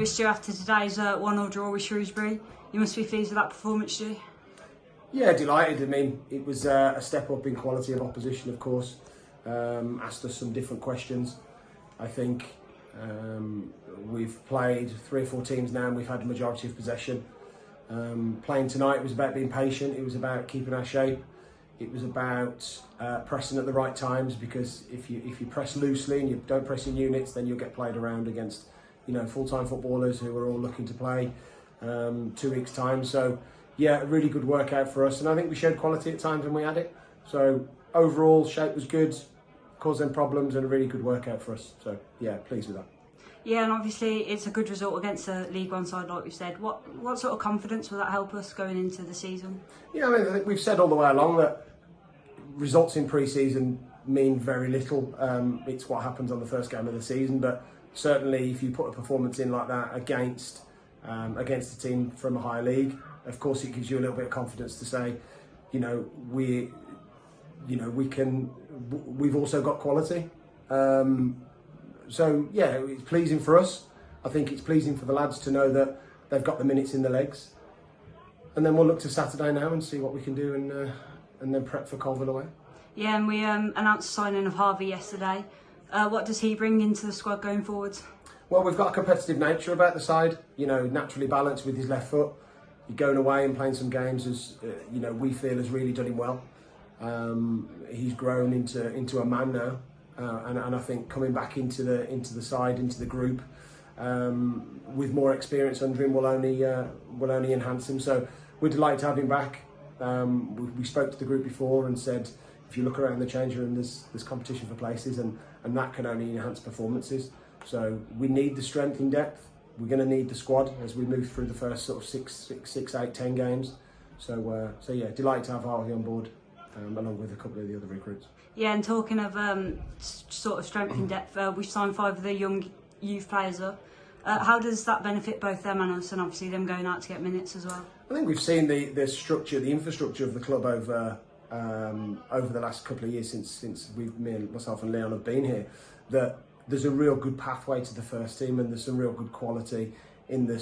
Stu, after today's 1-1 draw with Shrewsbury, you must be pleased with that performance, Stu? Yeah, delighted. I mean, it was a step up in quality of opposition, of course. Asked us some different questions. I think we've played 3 or 4 teams now and we've had the majority of possession. Playing tonight was about being patient, it was about keeping our shape. It was about pressing at the right times, because if you press loosely and you don't press in units, then you'll get played around against, you know, full-time footballers who are all looking to play 2 weeks' time. So yeah, a really good workout for us, and I think we showed quality at times when we had it. So overall, shape was good, caused them problems, and a really good workout for us. So yeah, pleased with that. Yeah, and obviously it's a good result against a League One side, like we've said. What sort of confidence will that help us going into the season? Yeah, I mean, I think we've said all the way along that results in pre-season mean very little. It's what happens on the first game of the season, but certainly if you put a performance in like that against a team from a higher league, of course it gives you a little bit of confidence to say, we've also got quality. So yeah, it's pleasing for us. I think it's pleasing for the lads to know that they've got the minutes in the legs. And then we'll look to Saturday now and see what we can do, and then prep for Colville away. Yeah, and we announced the signing of Harvey yesterday. What does he bring into the squad going forwards? Well, we've got a competitive nature about the side, naturally balanced with his left foot. Going away and playing some games, as we feel has really done him well. He's grown into a man now, and I think coming back into the side, into the group, with more experience under him will only enhance him. So we're delighted to have him back. We spoke to the group before and said, if you look around the change room, there's competition for places, and that can only enhance performances. So we need the strength in depth. We're going to need the squad as we move through the first sort of 6, 8, 10 games. So yeah, delighted to have Harvey on board, along with a couple of the other recruits. Yeah, and talking of sort of strength in depth, we've signed 5 of the young youth players up. How does that benefit both them and us, and obviously them going out to get minutes as well? I think we've seen the structure, the infrastructure of the club over the last couple of years since myself and Leon have been here, that there's a real good pathway to the first team, and there's some real good quality in the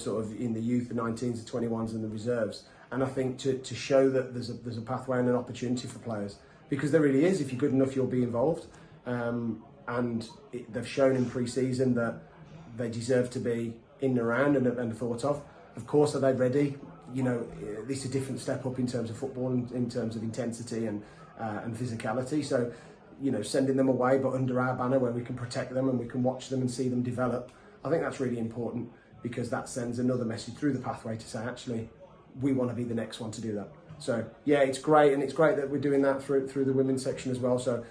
youth, the 19s, the 21s, and the reserves. And I think to show that there's a pathway and an opportunity for players, because there really is. If you're good enough, you'll be involved. They've shown in pre-season that they deserve to be in and around and thought of. Of course, are they ready? This is a different step up in terms of football, in terms of intensity and physicality. So, sending them away, but under our banner where we can protect them and we can watch them and see them develop. I think that's really important, because that sends another message through the pathway to say, actually, we want to be the next one to do that. So yeah, it's great, and it's great that we're doing that through the women's section as well. So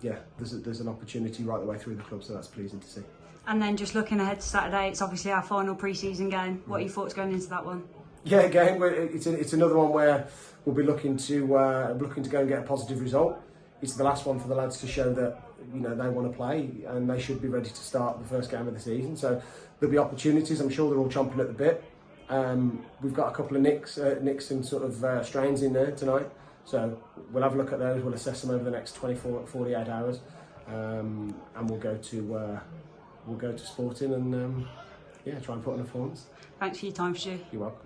yeah, there's an opportunity right the way through the club, so that's pleasing to see. And then just looking ahead to Saturday, it's obviously our final pre-season game. What are your thoughts going into that one? Yeah, again, it's another one where we'll be looking to go and get a positive result. It's the last one for the lads to show that they want to play, and they should be ready to start the first game of the season. So there'll be opportunities. I'm sure they're all chomping at the bit. We've got a couple of nicks and sort of strains in there tonight. So we'll have a look at those. We'll assess them over the next 48 hours, and we'll go to Sporting and try and put on a performance. Thanks for your time, Stu. You're welcome.